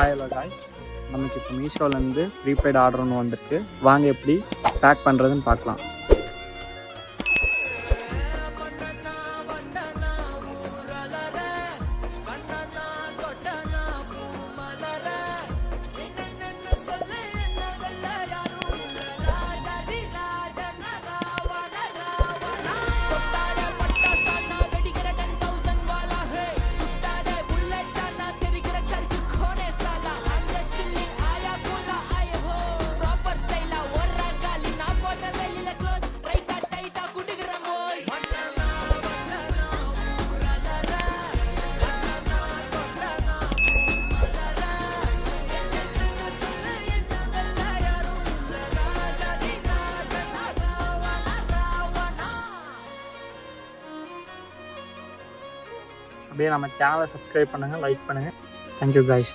Hi hello guys, நமக்கு இப்போ மீஷோலேருந்து prepaid order ஒன்று வந்திருக்கு. வாங்க எப்படி பேக் பண்ணுறதுன்னு பார்க்கலாம். அப்படியே நம்ம சேனலை சப்ஸ்கிரைப் பண்ணுங்கள், லைக் பண்ணுங்கள். Thank you guys.